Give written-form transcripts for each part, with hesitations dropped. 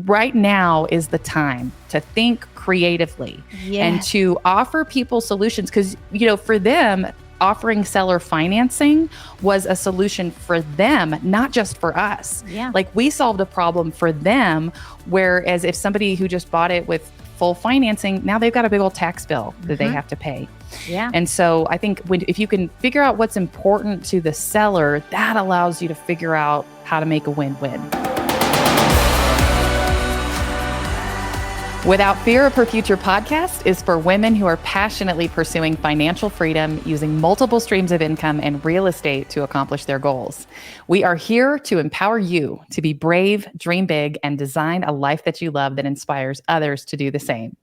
right now is the time to think creatively and to offer people solutions. Because, for them, offering seller financing was a solution for them, not just for us. Yeah. Like, we solved a problem for them, whereas if somebody who just bought it with full financing, now they've got a big old tax bill that they have to pay. Yeah. And so I think if you can figure out what's important to the seller, that allows you to figure out how to make a win-win. Without Fear of Her Future podcast is for women who are passionately pursuing financial freedom using multiple streams of income and real estate to accomplish their goals. We are here to empower you to be brave, dream big, and design a life that you love that inspires others to do the same.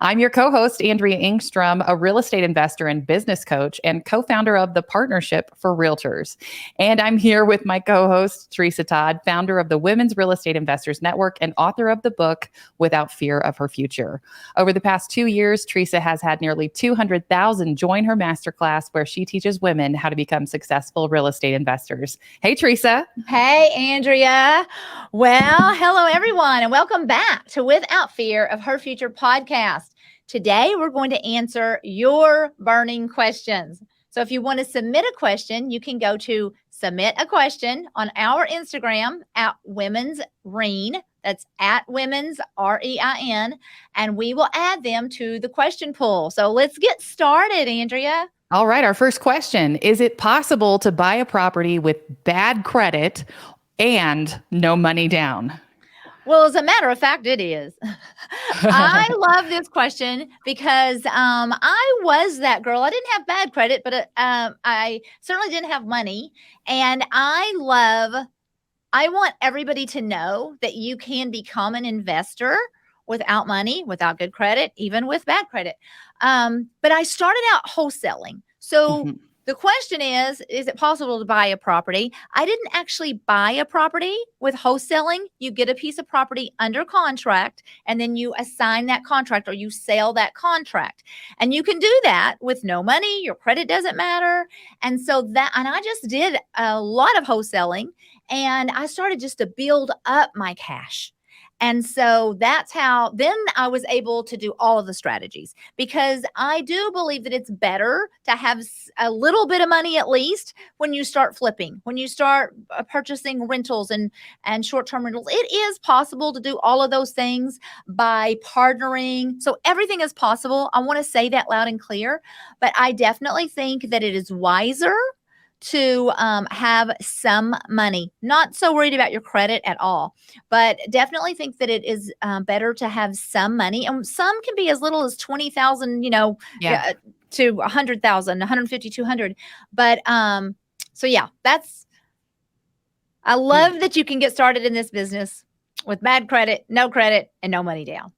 I'm your co-host, Andrea Engstrom, a real estate investor and business coach and co-founder of the Partnership for Realtors. And I'm here with my co-host, Tresa Todd, founder of the Women's Real Estate Investors Network and author of the book, Without Fear of Her Future. Over the past 2 years, Tresa has had nearly 200,000 join her masterclass where she teaches women how to become successful real estate investors. Hey, Tresa. Hey, Andrea. Well, hello, everyone, and welcome back to Without Fear of Her Future podcast. Today, we're going to answer your burning questions. So if you want to submit a question, you can go to Submit a Question on our Instagram at Women's REIN. That's at Women's REIN. And we will add them to the question pool. So let's get started, Andrea. All right. Our first question. Is it possible to buy a property with bad credit and no money down? Well, as a matter of fact, it is. I love this question because I was that girl. I didn't have bad credit, but I certainly didn't have money. And I want everybody to know that you can become an investor without money, without good credit, even with bad credit. But I started out wholesaling. So the question is it possible to buy a property? I didn't actually buy a property with wholesaling. You get a piece of property under contract, and then you assign that contract or you sell that contract. And you can do that with no money. Your credit doesn't matter. And I just did a lot of wholesaling, and I started just to build up my cash. And so that's how then I was able to do all of the strategies, because I do believe that it's better to have a little bit of money at least when you start flipping, when you start purchasing rentals and short-term rentals. It is possible to do all of those things by partnering. So everything is possible. I want to say that loud and clear, but I definitely think that it is wiser to have some money. Not so worried about your credit at all, but definitely think that it is better to have some money. And some can be as little as 20,000, to 100,000, 150, 200. But so yeah, I love that you can get started in this business with bad credit, no credit, and no money down.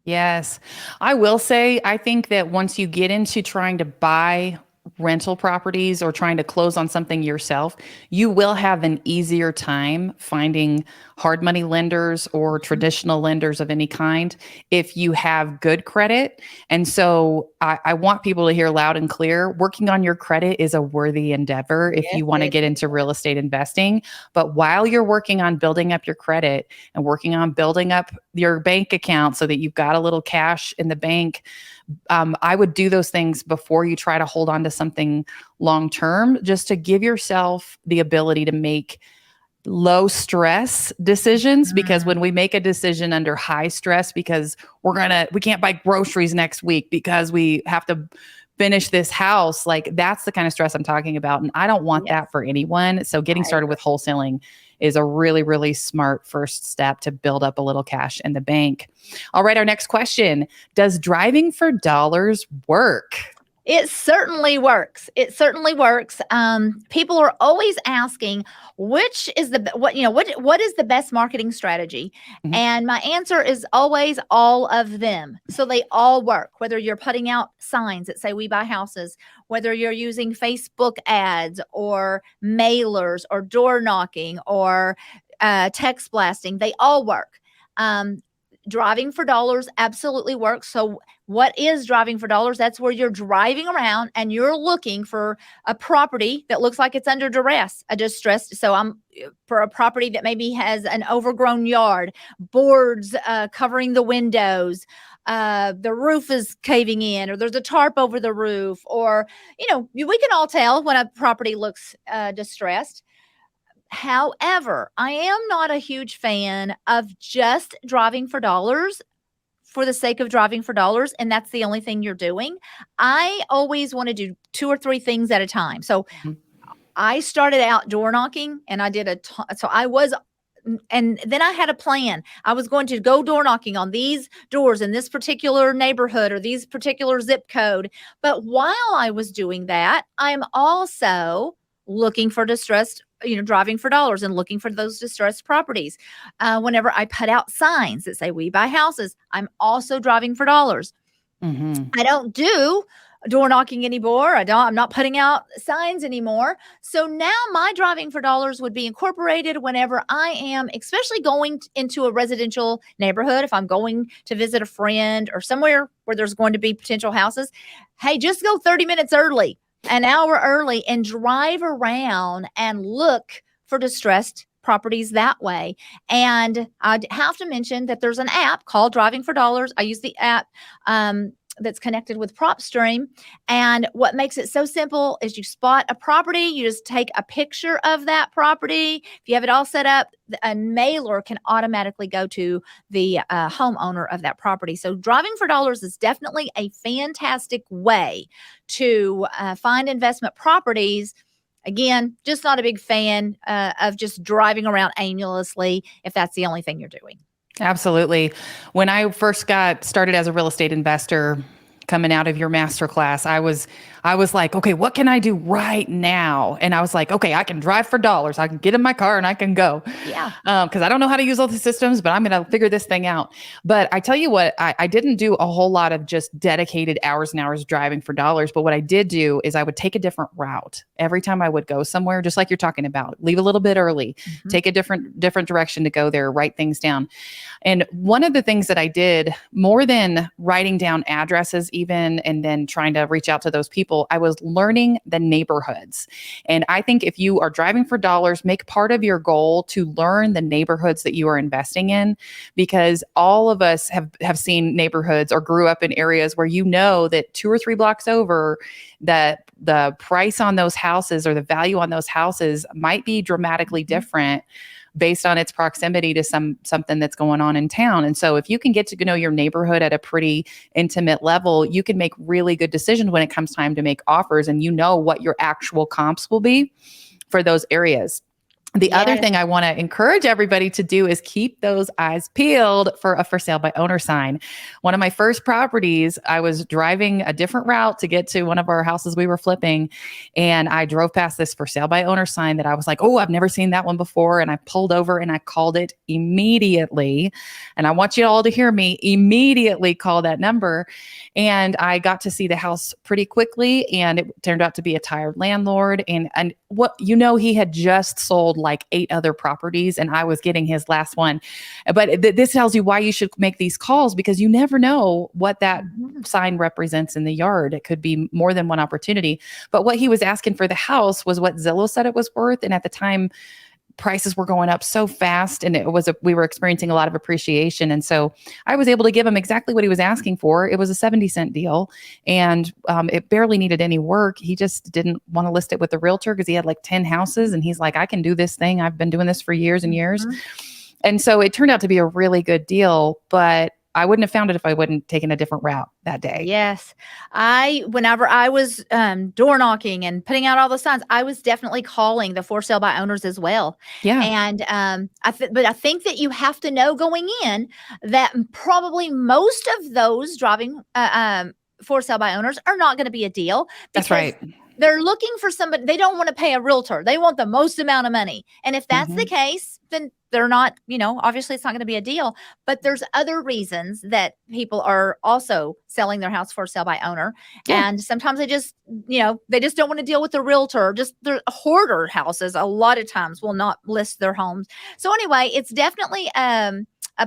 Yes. I will say, I think that once you get into trying to buy rental properties or trying to close on something yourself, you will have an easier time finding hard money lenders or traditional lenders of any kind if you have good credit. And so I want people to hear loud and clear, working on your credit is a worthy endeavor if you want to get into real estate investing. But while you're working on building up your credit and working on building up your bank account so that you've got a little cash in the bank, I would do those things before you try to hold on to something long-term, just to give yourself the ability to make low stress decisions. Because when we make a decision under high stress, because we can't buy groceries next week because we have to finish this house, like that's the kind of stress I'm talking about. And I don't want that for anyone. So getting started with wholesaling is a really, really smart first step to build up a little cash in the bank. All right. Our next question. Does driving for dollars work? It certainly works. It certainly works. People are always asking, what is the best marketing strategy? And my answer is always all of them. So they all work, whether you're putting out signs that say we buy houses, whether you're using Facebook ads or mailers or door knocking or text blasting, they all work. driving for dollars absolutely works. So what is driving for dollars? That's where you're driving around and you're looking for a property that looks like it's under duress, a distressed. So I'm for a property that maybe has an overgrown yard, boards covering the windows, the roof is caving in, or there's a tarp over the roof, or, we can all tell when a property looks distressed. However, I am not a huge fan of just driving for dollars for the sake of driving for dollars, and that's the only thing you're doing. I always want to do 2 or 3 things at a time. So I started out door knocking, and I did and then I had a plan. I was going to go door knocking on these doors in this particular neighborhood or these particular zip code. But while I was doing that, I'm also looking for distressed, driving for dollars and looking for those distressed properties. Whenever I put out signs that say we buy houses, I'm also driving for dollars. I don't do door knocking anymore. I'm not putting out signs anymore. So now my driving for dollars would be incorporated whenever I am, especially going into a residential neighborhood. If I'm going to visit a friend or somewhere where there's going to be potential houses, hey, just go 30 minutes early, an hour early, and drive around and look for distressed properties that way. And I'd have to mention that there's an app called Driving for Dollars. I use the app that's connected with Propstream. And what makes it so simple is you spot a property, you just take a picture of that property. If you have it all set up, a mailer can automatically go to the homeowner of that property. So driving for dollars is definitely a fantastic way to find investment properties. Again, just not a big fan of just driving around aimlessly if that's the only thing you're doing. Absolutely. When I first got started as a real estate investor, coming out of your masterclass, I was like, okay, what can I do right now? And I was like, okay, I can drive for dollars. I can get in my car and I can go. Yeah. Because I don't know how to use all the systems, but I'm going to figure this thing out. But I tell you what, I didn't do a whole lot of just dedicated hours and hours driving for dollars. But what I did do is I would take a different route every time I would go somewhere, just like you're talking about. Leave a little bit early, take a different direction to go there, write things down. And one of the things that I did, more than writing down addresses even, and then trying to reach out to those people, I was learning the neighborhoods. And I think if you are driving for dollars, make part of your goal to learn the neighborhoods that you are investing in, because all of us have seen neighborhoods or grew up in areas where that 2 or 3 blocks over, that the price on those houses or the value on those houses might be dramatically different based on its proximity to something that's going on in town. And so if you can get to know your neighborhood at a pretty intimate level, you can make really good decisions when it comes time to make offers, and you know what your actual comps will be for those areas. The other thing I want to encourage everybody to do is keep those eyes peeled for a for sale by owner sign. One of my first properties, I was driving a different route to get to one of our houses we were flipping. And I drove past this for sale by owner sign that I was like, oh, I've never seen that one before. And I pulled over and I called it immediately. And I want you all to hear me, immediately call that number. And I got to see the house pretty quickly. And it turned out to be a tired landlord. And he had just sold like 8 other properties, and I was getting his last one. But this tells you why you should make these calls, because you never know what that sign represents in the yard. It could be more than one opportunity. But what he was asking for the house was what Zillow said it was worth. And at the time, prices were going up so fast, and we were experiencing a lot of appreciation. And so I was able to give him exactly what he was asking for. It was a 70-cent deal, and it barely needed any work. He just didn't want to list it with the realtor because he had like 10 houses, and he's like, I can do this thing. I've been doing this for years and years. And so it turned out to be a really good deal, but I wouldn't have found it if I wouldn't taken a different route that day. Yes. Whenever I was door knocking and putting out all the signs, I was definitely calling the for sale by owners as well. Yeah. And but I think that you have to know going in that probably most of those driving for sale by owners are not going to be a deal. That's right. They're looking for somebody. They don't want to pay a realtor. They want the most amount of money. And if that's the case, then they're not, obviously it's not going to be a deal. But there's other reasons that people are also selling their house for sale by owner. Yeah. And sometimes they just don't want to deal with the realtor. Just the hoarder houses a lot of times will not list their homes. So anyway, it's definitely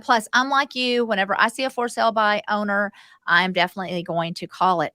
Plus, I'm like you. Whenever I see a for sale by owner, I'm definitely going to call it.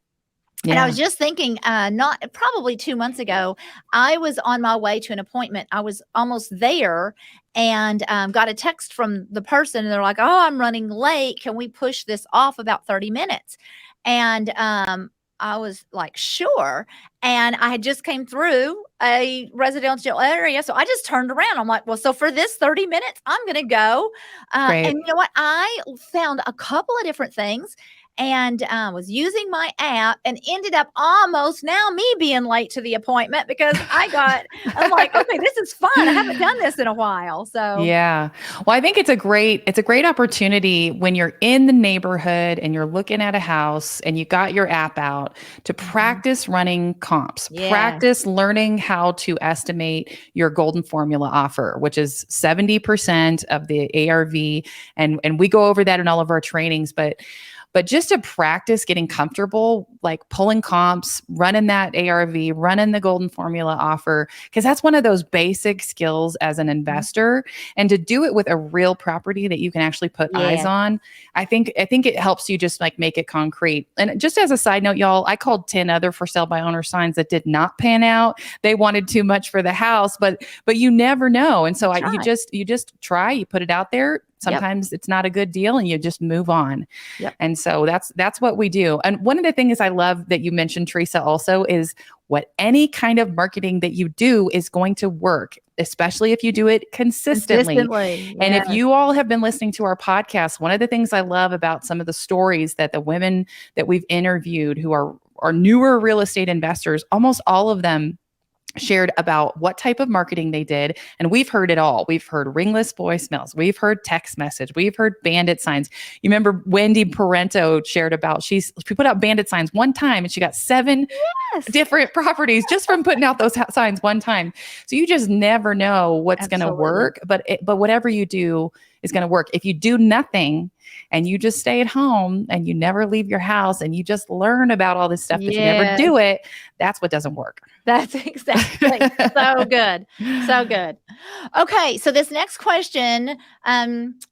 And I was just thinking, not probably 2 months ago, I was on my way to an appointment. I was almost there and got a text from the person. And they're like, "Oh, I'm running late. Can we push this off about 30 minutes?" And I was like, "Sure." And I had just came through a residential area. So I just turned around. I'm like, "Well, so for this 30 minutes, I'm going to go." And Great. you know what? I found a couple of different things and was using my app and ended up almost now me being late to the appointment because I'm like, okay, this is fun. I haven't done this in a while. So Yeah. Well, I think it's a great opportunity when you're in the neighborhood and you're looking at a house and you got your app out to practice running comps, yeah, practice learning how to estimate your golden formula offer, which is 70% of the ARV. And we go over that in all of our trainings, but just to practice getting comfortable, like pulling comps, running that ARV, running the golden formula offer, because that's one of those basic skills as an investor. And to do it with a real property that you can actually put eyes on, I think it helps you just like make it concrete. And just as a side note, y'all, I called 10 other for sale by owner signs that did not pan out. They wanted too much for the house, but you never know. And so you just try, you put it out there. Sometimes it's not a good deal and you just move on. And so that's what we do. And one of the things I love that you mentioned, Tresa, also is what any kind of marketing that you do is going to work, especially if you do it consistently. And if you all have been listening to our podcast, one of the things I love about some of the stories that the women that we've interviewed who are newer real estate investors, almost all of them shared about what type of marketing they did. And we've heard it all. We've heard ringless voicemails. We've heard text message. We've heard bandit signs. You remember Wendy Parento shared about, she put out bandit signs one time and she got 7 different properties just from putting out those signs one time. So you just never know what's going to work, but whatever you do is going to work. If you do nothing and you just stay at home and you never leave your house and you just learn about all this stuff, but you never do it, that's what doesn't work. That's exactly so good. So good. Okay. So this next question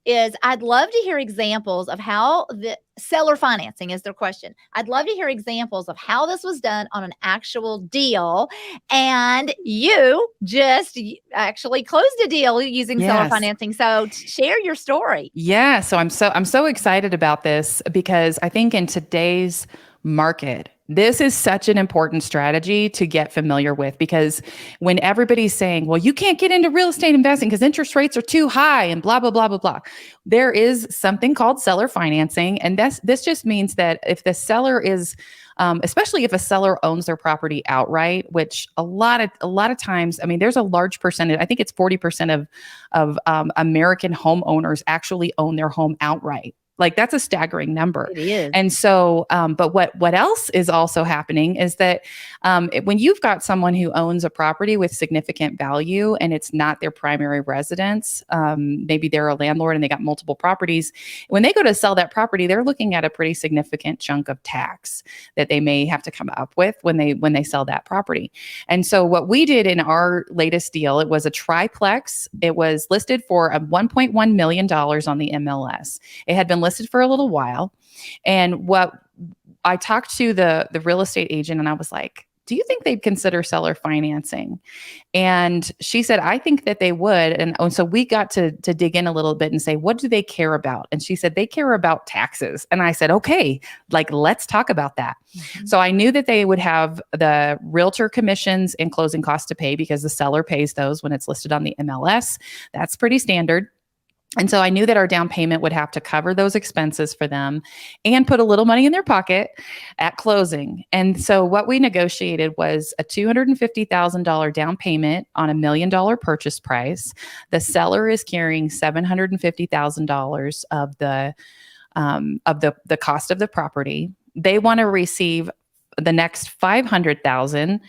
is I'd love to hear examples of how the seller financing is their question. I'd love to hear examples of how this was done on an actual deal. And you just actually closed a deal using seller financing. So share your story. Yeah. So I'm so excited about this because I think in today's market, this is such an important strategy to get familiar with, because when everybody's saying, well, you can't get into real estate investing because interest rates are too high and blah, blah, blah, blah, blah. There is something called seller financing. And this just means that if the seller is, especially if a seller owns their property outright, which a lot of times, I mean, there's a large percentage, I think it's 40% of American homeowners actually own their home outright. Like that's a staggering number. It is. And so, but what else is also happening is that when you've got someone who owns a property with significant value and it's not their primary residence, maybe they're a landlord and they got multiple properties. When they go to sell that property, they're looking at a pretty significant chunk of tax that they may have to come up with when they sell that property. And so what we did in our latest deal, it was a triplex. It was listed for $1.1 million on the MLS. It had been listed for a little while. And what I talked to the real estate agent and I was like, do you think they'd consider seller financing? And she said, I think that they would. And so we got to dig in a little bit and say, what do they care about? And she said, they care about taxes. And I said, okay, like, let's talk about that. Mm-hmm. So I knew that they would have the realtor commissions and closing costs to pay because the seller pays those when it's listed on the MLS. That's pretty standard. And so I knew that our down payment would have to cover those expenses for them and put a little money in their pocket at closing. And so what we negotiated was a $250,000 down payment on $1 million purchase price. The seller is carrying $750,000 of the cost of the property. They want to receive the next $500,000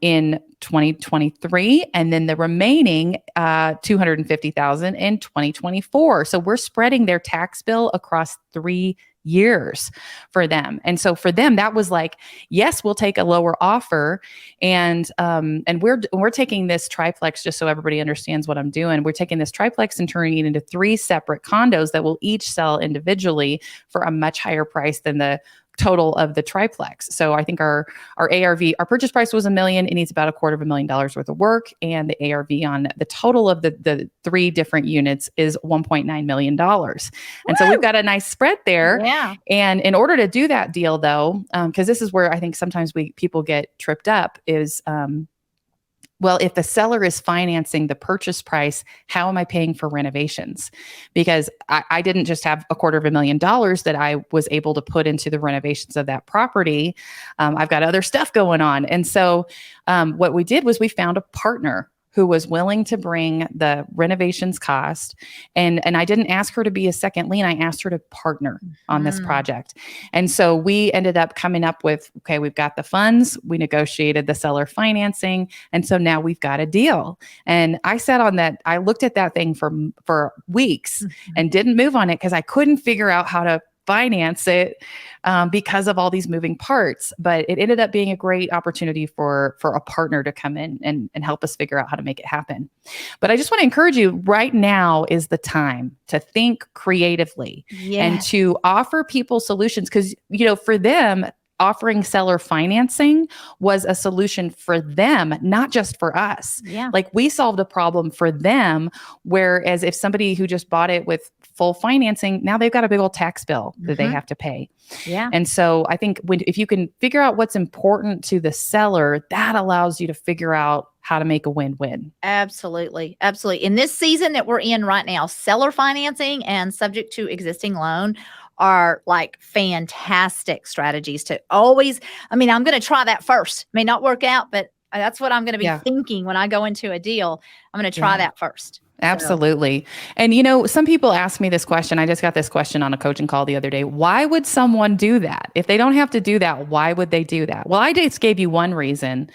in 2023, and then the remaining $250,000 in 2024. So we're spreading their tax bill across 3 years for them. And so for them, that was like, yes, we'll take a lower offer. And we're taking this triplex, just so everybody understands what I'm doing. We're taking this triplex and turning it into 3 separate condos that will each sell individually for a much higher price than the total of the triplex. So I think our ARV, our purchase price was $1 million. It needs about $250,000 worth of work. And the ARV on the total of the 3 different units is $1.9 million. And so we've got a nice spread there. Yeah. And in order to do that deal though, because this is where I think sometimes people get tripped up is, well, if the seller is financing the purchase price, how am I paying for renovations? Because I didn't just have $250,000 that I was able to put into the renovations of that property. I've got other stuff going on. And so what we did was we found a partner who was willing to bring the renovations cost. And I didn't ask her to be a second lien. I asked her to partner on this project. And so we ended up coming up with, okay, we've got the funds. We negotiated the seller financing. And so now we've got a deal. And I sat on that. I looked at that thing for weeks and didn't move on it because I couldn't figure out how to finance it because of all these moving parts. But it ended up being a great opportunity for a partner to come in and help us figure out how to make it happen. But I just want to encourage you, right now is the time to think creatively and to offer people solutions. Because, for them, offering seller financing was a solution for them, not just for us. Yeah. Like we solved a problem for them. Whereas if somebody who just bought it with full financing, now they've got a big old tax bill that they have to pay. Yeah. And so I think if you can figure out what's important to the seller, that allows you to figure out how to make a win-win. Absolutely. Absolutely. In this season that we're in right now, seller financing and subject to existing loan are like fantastic strategies to always, I'm going to try that first. May not work out, but that's what I'm going to be thinking when I go into a deal. I'm going to try that first. Absolutely. And, some people ask me this question. I just got this question on a coaching call the other day. Why would someone do that? If they don't have to do that, why would they do that? Well, I just gave you one reason.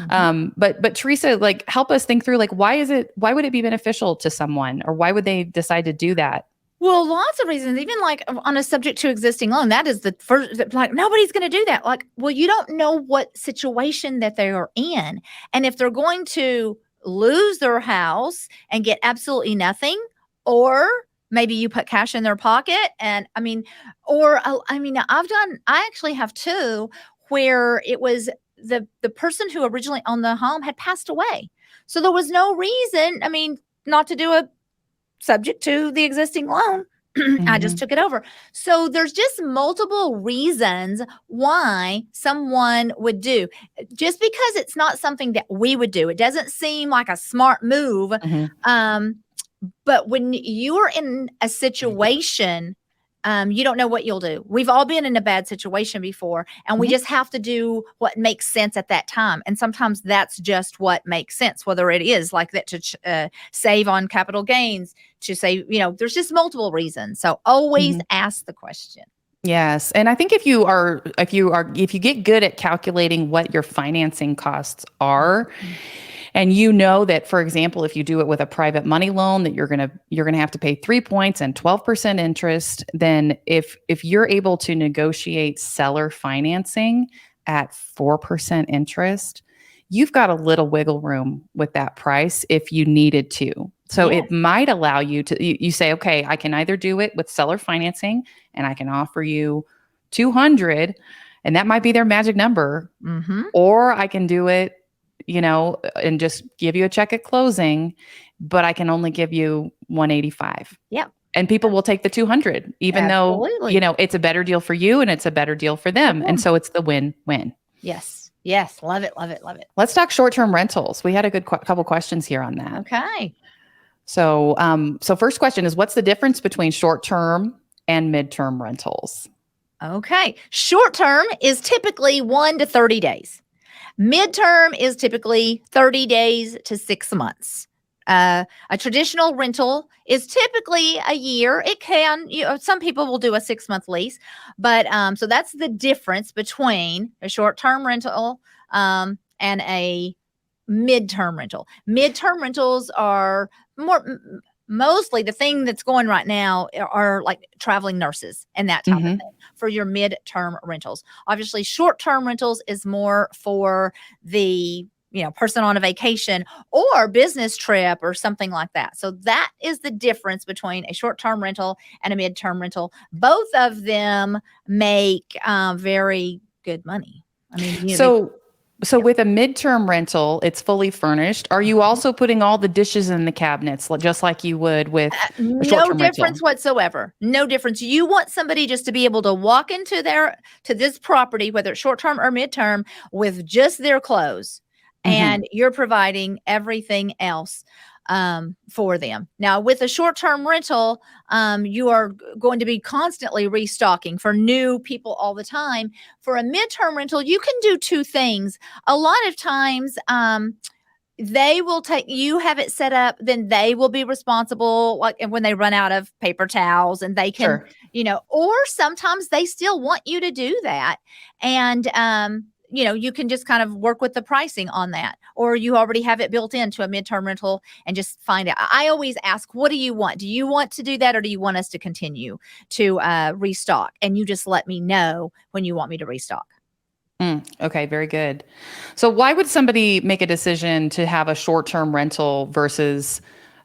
But Teresa, help us think through, why would it be beneficial to someone, or why would they decide to do that? Well, lots of reasons, even on a subject to existing loan, that is the first, nobody's going to do that. Well, you don't know what situation that they are in. And if they're going to lose their house and get absolutely nothing, or maybe you put cash in their pocket and I actually have 2 where it was the person who originally owned the home had passed away. So there was no reason, not to do a subject to the existing loan. I just took it over. So there's just multiple reasons why someone would do. Just because it's not something that we would do, it doesn't seem like a smart move. But when you're in a situation, you don't know what you'll do. We've all been in a bad situation before, and we just have to do what makes sense at that time. And sometimes that's just what makes sense, whether it is like that to save on capital gains, to save, there's just multiple reasons. So always ask the question. Yes. And I think if you get good at calculating what your financing costs are, and that, for example, if you do it with a private money loan, that you're gonna have to pay 3 points and 12% interest, then if you're able to negotiate seller financing at 4% interest, you've got a little wiggle room with that price if you needed to. So it might allow you to, you say, okay, I can either do it with seller financing and I can offer you 200, and that might be their magic number, or I can do it, and just give you a check at closing, but I can only give you 185. Yeah. And people will take the 200, even though, it's a better deal for you and it's a better deal for them. And so it's the win-win. Yes. Yes. Love it. Love it. Love it. Let's talk short-term rentals. We had a good couple questions here on that. Okay. So, first question is, what's the difference between short-term and midterm rentals? Okay. Short-term is typically 1 to 30 days. Midterm is typically 30 days to 6 months. A traditional rental is typically a year. It can, some people will do a 6-month lease, but so that's the difference between a short-term rental and a midterm rental. Midterm rentals are mostly the thing that's going right now are like traveling nurses and that type of Mm-hmm. thing for your midterm rentals. Obviously, short-term rentals is more for the person on a vacation or business trip or something like that. So that is the difference between a short-term rental and a midterm rental. Both of them make very good money. I mean, So with a midterm rental, it's fully furnished. Are you also putting all the dishes in the cabinets, just like you would with a no short-term rental? difference whatsoever. No difference. You want somebody just to be able to walk into this property, whether it's short-term or midterm, with just their clothes, Mm-hmm. and you're providing everything else for them. Now, with a short-term rental, you are going to be constantly restocking for new people all the time. For a midterm rental, you can do two things. A lot of times, they will you have it set up, then they will be responsible, like, and when they run out of paper towels, and they can, Sure. or sometimes they still want you to do that. And, you can just kind of work with the pricing on that, or you already have it built into a midterm rental and just find out. I always ask, what do you want? Do you want to do that, or do you want us to continue to restock? And you just let me know when you want me to restock. Okay, very good. So why would somebody make a decision to have a short-term rental versus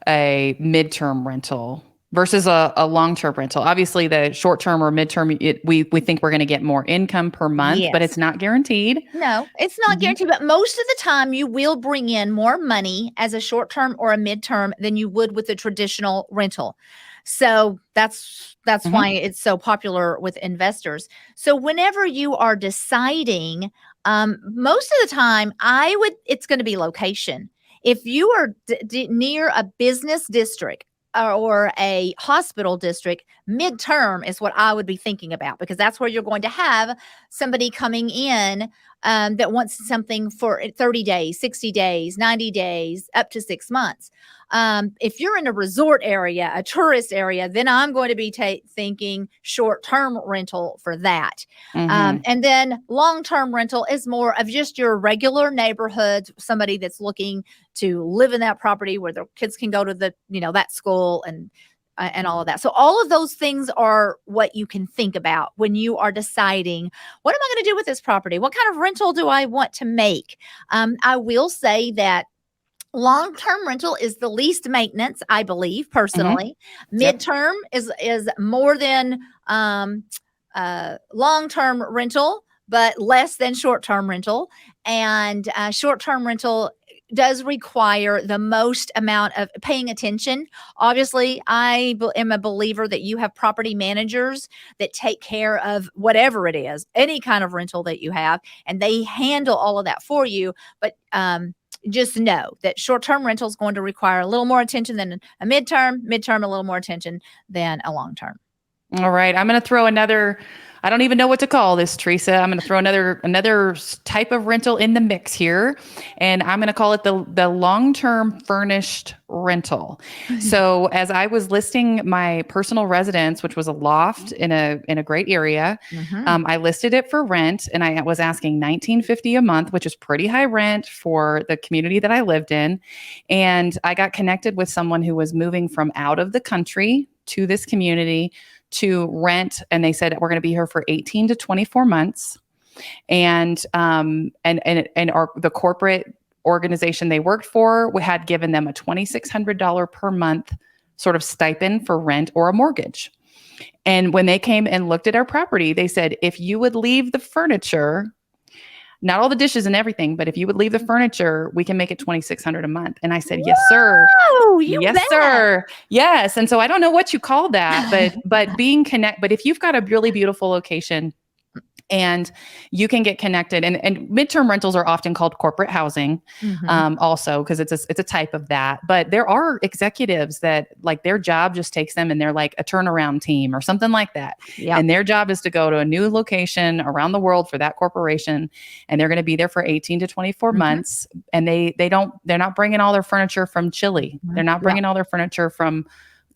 a midterm rental versus a long-term rental? Obviously, the short-term or midterm, we think we're going to get more income per month, but Yes. it's not guaranteed. No, it's not Hmm. guaranteed, but most of the time you will bring in more money as a short term or a midterm than you would with a traditional rental. So that's Hmm. why it's so popular with investors. So whenever you are deciding, most of the time it's going to be location. If you are near a business district or a hospital district, midterm is what I would be thinking about, because that's where you're going to have somebody coming in that wants something for 30 days, 60 days, 90 days, up to 6 months. If you're in a resort area, a tourist area, then I'm going to be thinking short-term rental for that. Hmm. And then long-term rental is more of just your regular neighborhood, somebody that's looking to live in that property where their kids can go to that school and all of that. So all of those things are what you can think about when you are deciding, what am I going to do with this property? What kind of rental do I want to make? I will say that long-term rental is the least maintenance, I believe, Hmm. personally. Yep. Midterm is more than long-term rental, but less than short-term rental. And short-term rental does require the most amount of paying attention. Obviously, I am a believer that you have property managers that take care of whatever it is, any kind of rental that you have, and they handle all of that for you. But just know that short-term rental is going to require a little more attention than a midterm a little more attention than a long-term. All right. I'm going to throw another, I don't even know what to call this, Teresa. I'm going to throw another type of rental in the mix here. And I'm going to call it the long-term furnished rental. So as I was listing my personal residence, which was a loft in a great area, Mhm. I listed it for rent, and I was asking $19.50 a month, which is pretty high rent for the community that I lived in. And I got connected with someone who was moving from out of the country to this community to rent, and they said we're going to be here for 18 to 24 months. And the corporate organization they worked for had given them a $2,600 per month sort of stipend for rent or a mortgage. And when they came and looked at our property, they said, if you would leave the furniture, not all the dishes and everything, but if you would leave the furniture, we can make it $2,600 a month. And I said, yes, sir. Whoa, you Yes, bet. sir. Yes. And so I don't know what you call that, but but if you've got a really beautiful location and you can get connected, and midterm rentals are often called corporate housing, Mhm. also, because it's a type of that. But there are executives that, like, their job just takes them and they're like a turnaround team or something like that. Yep. And their job is to go to a new location around the world for that corporation. And they're going to be there for 18 to 24 Mhm. months. And they're not bringing all their furniture from Chile. Mhm. They're not Yep. bringing all their furniture from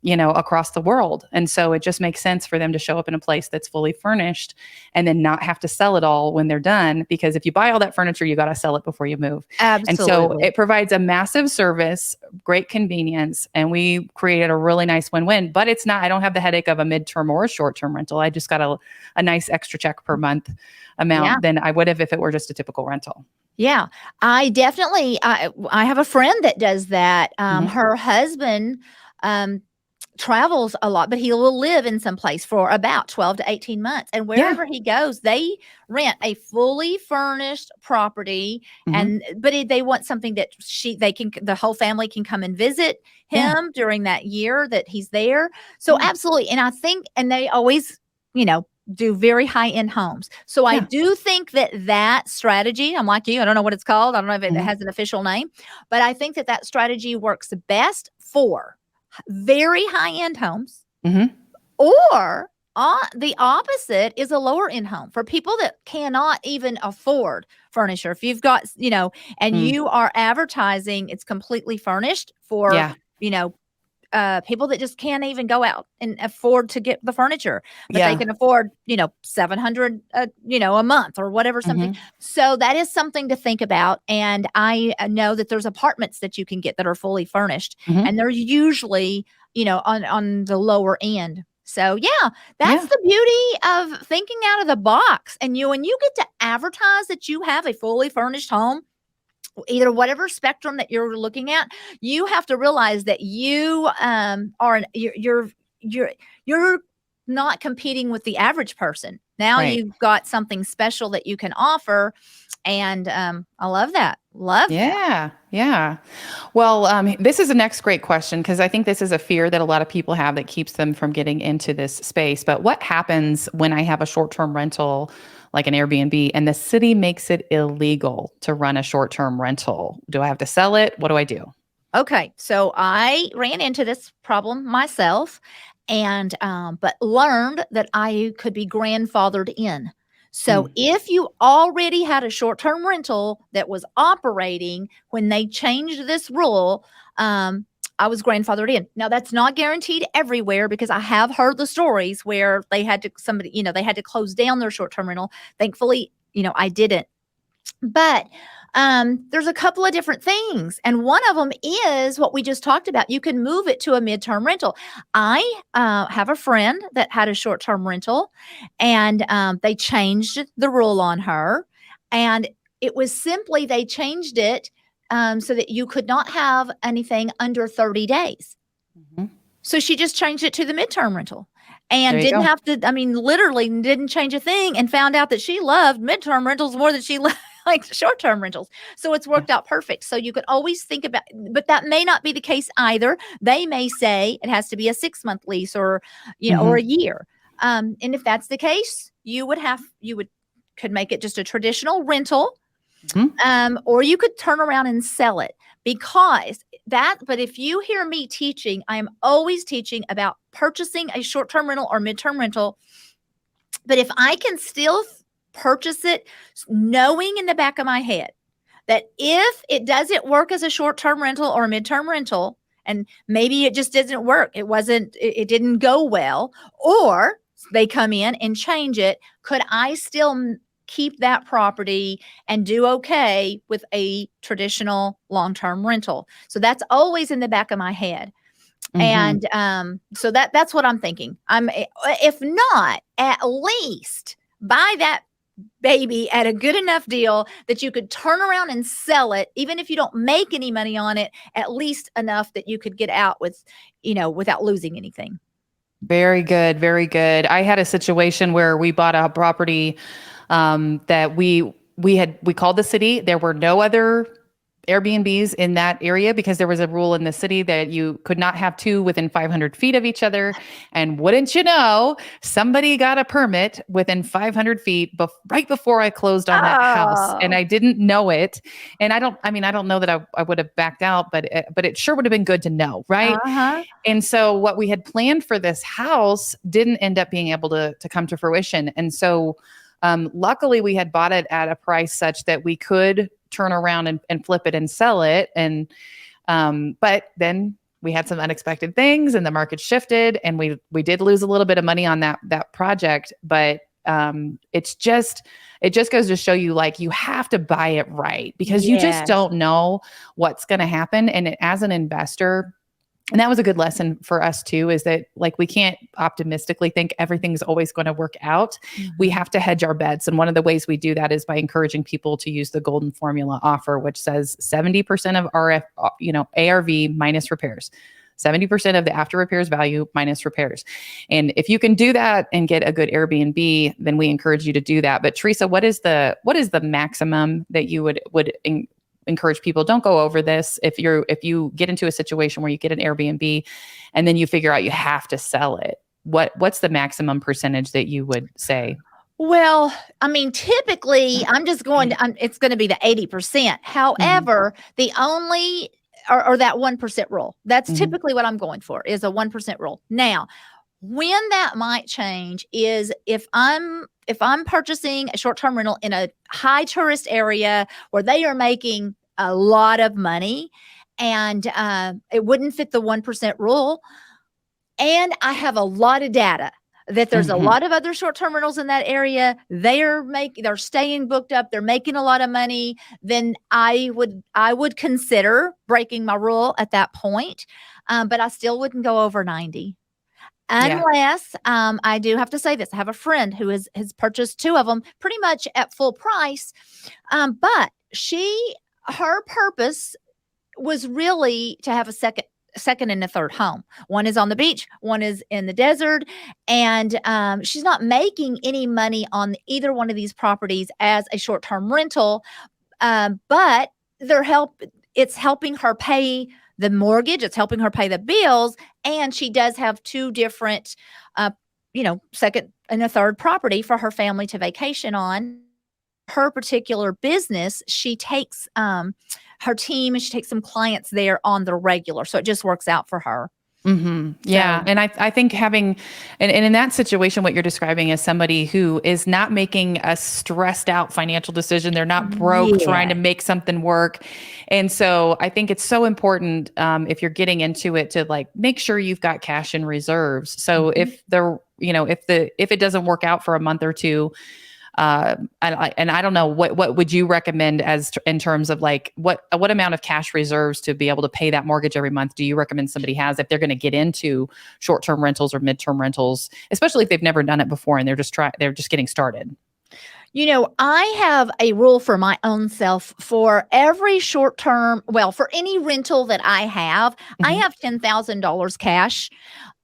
across the world. And so it just makes sense for them to show up in a place that's fully furnished and then not have to sell it all when they're done. Because if you buy all that furniture, you got to sell it before you move. And so Absolutely. it provides a massive service, great convenience, and we created a really nice win-win. But it's not, I don't have the headache of a midterm or a short-term rental. I just got a nice extra check per month amount than I would have if it were just a typical rental. Yeah, I have a friend that does that. Her husband travels a lot, but he will live in some place for about 12 to 18 months. And wherever he goes, they rent a fully furnished property. But they want something that the whole family can come and visit him during that year that he's there. So absolutely. And I think, and they always, do very high-end homes. So I do think that strategy, I'm like you, I don't know what it's called. I don't know if it has an official name, but I think that strategy works best for very high-end homes, or the opposite is a lower-end home for people that cannot even afford furniture. If you've got, and you are advertising it's completely furnished for, people that just can't even go out and afford to get the furniture, but they can afford, $700, a month or whatever, something. So that is something to think about. And I know that there's apartments that you can get that are fully furnished, and they're usually, on the lower end. So that's the beauty of thinking out of the box. And when you get to advertise that you have a fully furnished home, either whatever spectrum that you're looking at, you have to realize that you you're not competing with the average person. Now you've got something special that you can offer. And I love that. Yeah. Well, this is the next great question, because I think this is a fear that a lot of people have that keeps them from getting into this space. But what happens when I have a short-term rental, like an Airbnb, and the city makes it illegal to run a short-term rental? Do I have to sell it? What do I do? Okay. So I ran into this problem myself, and but learned that I could be grandfathered in. So if you already had a short-term rental that was operating when they changed this rule, I was grandfathered in. Now that's not guaranteed everywhere, because I have heard the stories where they had to, they had to close down their short-term rental. Thankfully, I didn't. But there's a couple of different things. And one of them is what we just talked about. You can move it to a midterm rental. I have a friend that had a short-term rental, and they changed the rule on her. And it was simply, they changed it so that you could not have anything under 30 days. So she just changed it to the midterm rental. And didn't have to, literally didn't change a thing, and found out that she loved midterm rentals more than she liked short-term rentals. So it's worked out perfect. So you can always think about, but that may not be the case either. They may say it has to be a 6-month lease, or, or a year. And if that's the case, you could make it just a traditional rental, or you could turn around and sell it. But if you hear me teaching, I am always teaching about purchasing a short-term rental or midterm rental. But if I can still purchase it, knowing in the back of my head that if it doesn't work as a short-term rental or a midterm rental, and maybe it just didn't work, it didn't go well, or they come in and change it, could I still keep that property and do okay with a traditional long-term rental? So that's always in the back of my head. And so that's what I'm thinking. If not, at least buy that baby at a good enough deal that you could turn around and sell it, even if you don't make any money on it, at least enough that you could get out with, without losing anything. Very good. Very good. I had a situation where we bought a property that we called the city. There were no other Airbnbs in that area, because there was a rule in the city that you could not have two within 500 feet of each other. And wouldn't you know, somebody got a permit within 500 feet right before I closed on that house, and I didn't know it. And I don't know that I would have backed out, but it sure would have been good to know, right? And so what we had planned for this house didn't end up being able to come to fruition. And so luckily we had bought it at a price such that we could turn around and flip it and sell it. And but then we had some unexpected things and the market shifted, and we did lose a little bit of money on that project, but it just goes to show you, like, you have to buy it right, because you just Yes. don't know what's going to happen. And as an investor, and that was a good lesson for us too, is that, like, we can't optimistically think everything's always going to work out. We Mhm. have to hedge our bets. And one of the ways we do that is by encouraging people to use the golden formula offer, which says 70% of ARV minus repairs. 70% of the after repairs value minus repairs. And if you can do that and get a good Airbnb, then we encourage you to do that. But Teresa, what is the maximum that you would encourage people? Don't go over this. If you get into a situation where you get an Airbnb and then you figure out you have to sell it, what's the maximum percentage that you would say? Well, I mean, typically I'm just going to, it's going to be the 80%. However, the only, or that 1% rule, that's typically what I'm going for, is a 1% rule. Now, when that might change is if I'm purchasing a short-term rental in a high tourist area where they are making a lot of money, and it wouldn't fit the 1% rule, and I have a lot of data that there's a lot of other short-term rentals in that area, they're staying booked up, they're making a lot of money, then I would consider breaking my rule at that point. But I still wouldn't go over 90. Unless, I do have to say this, I have a friend who has purchased 2 of them pretty much at full price. But her purpose was really to have a second and a third home. One is on the beach, one is in the desert. And she's not making any money on either one of these properties as a short-term rental. But it's helping her pay the mortgage, it's helping her pay the bills, and she does have 2 different, second and a third property for her family to vacation on. Her particular business, she takes her team and she takes some clients there on the regular, so it just works out for her. Yeah. And I think having, and in that situation, what you're describing is somebody who is not making a stressed out financial decision. They're not broke trying to make something work. And so I think it's so important, if you're getting into it, to, like, make sure you've got cash in reserves. So if it doesn't work out for a month or two, and I don't know, what would you recommend in terms of, like, what amount of cash reserves to be able to pay that mortgage every month do you recommend somebody has if they're going to get into short-term rentals or midterm rentals, especially if they've never done it before and they're just getting started? I have a rule for my own self for every short-term, for any rental that I have $10,000 cash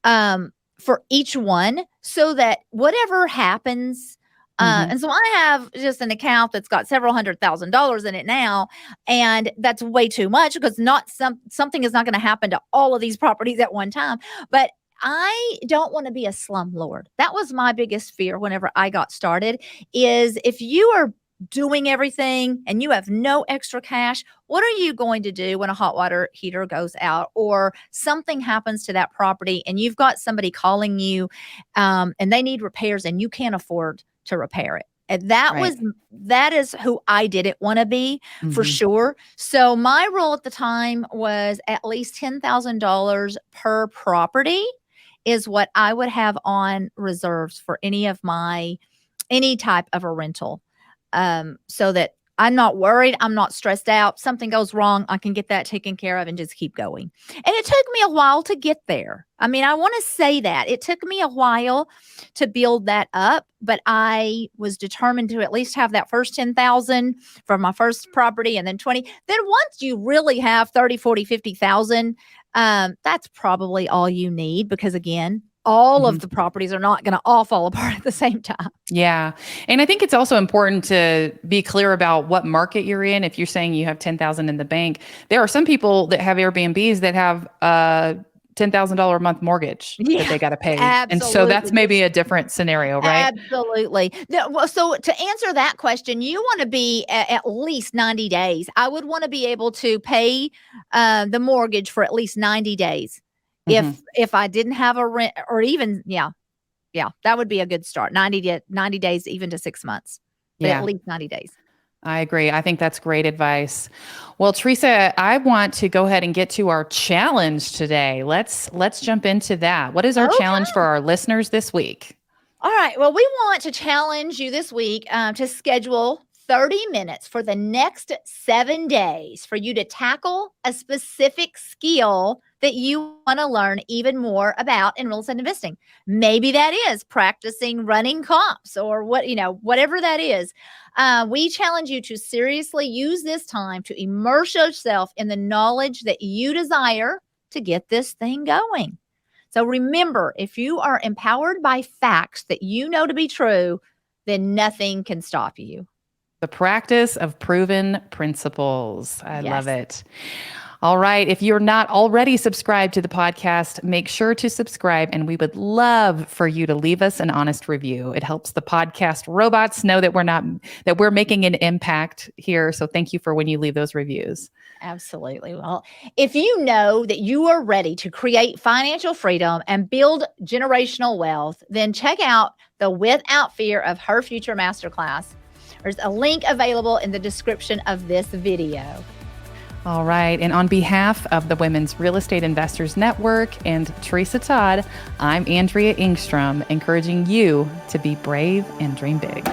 for each one, so that whatever happens. And so I have just an account that's got several $100,000 in it now, and that's way too much, because something is not going to happen to all of these properties at one time. But I don't want to be a slumlord. That was my biggest fear whenever I got started, is if you are doing everything and you have no extra cash, what are you going to do when a hot water heater goes out or something happens to that property and you've got somebody calling you and they need repairs and you can't afford to repair it? And that is who I didn't want to be, for sure. So my rule at the time was at least $10,000 per property is what I would have on reserves for any type of a rental. So that I'm not worried, I'm not stressed out. Something goes wrong, I can get that taken care of and just keep going. And it took me a while to get there. I mean, I want to say that it took me a while to build that up, but I was determined to at least have that first 10,000 for my first property, and then 20. Then once you really have 30, 40, 50,000, that's probably all you need, because again, all of the properties are not going to all fall apart at the same time. Yeah. And I think it's also important to be clear about what market you're in. If you're saying you have 10,000 in the bank, there are some people that have Airbnbs that have a $10,000 a month mortgage that they got to pay. Absolutely. And so that's maybe a different scenario, right? Absolutely. So to answer that question, you want to be at least 90 days. I would want to be able to pay the mortgage for at least 90 days. If I didn't have a rent, or even, that would be a good start. 90 days, even to 6 months, but at least 90 days. I agree. I think that's great advice. Well, Tresa, I want to go ahead and get to our challenge today. Let's jump into that. What is our challenge for our listeners this week? All right. Well, we want to challenge you this week to schedule 30 minutes for the next 7 days for you to tackle a specific skill that you want to learn even more about in real estate investing. Maybe that is practicing running comps or whatever that is. We challenge you to seriously use this time to immerse yourself in the knowledge that you desire to get this thing going. So remember, if you are empowered by facts that you know to be true, then nothing can stop you. The practice of proven principles. I love Yes. it. All right. If you're not already subscribed to the podcast, make sure to subscribe, and we would love for you to leave us an honest review. It helps the podcast robots know that we're making an impact here. So thank you for when you leave those reviews. Absolutely. Well, if you know that you are ready to create financial freedom and build generational wealth, then check out the Without Fear of Her Future Masterclass. There's a link available in the description of this video. All right. And on behalf of the Women's Real Estate Investors Network and Tresa Todd, I'm Andrea Engstrom, encouraging you to be brave and dream big.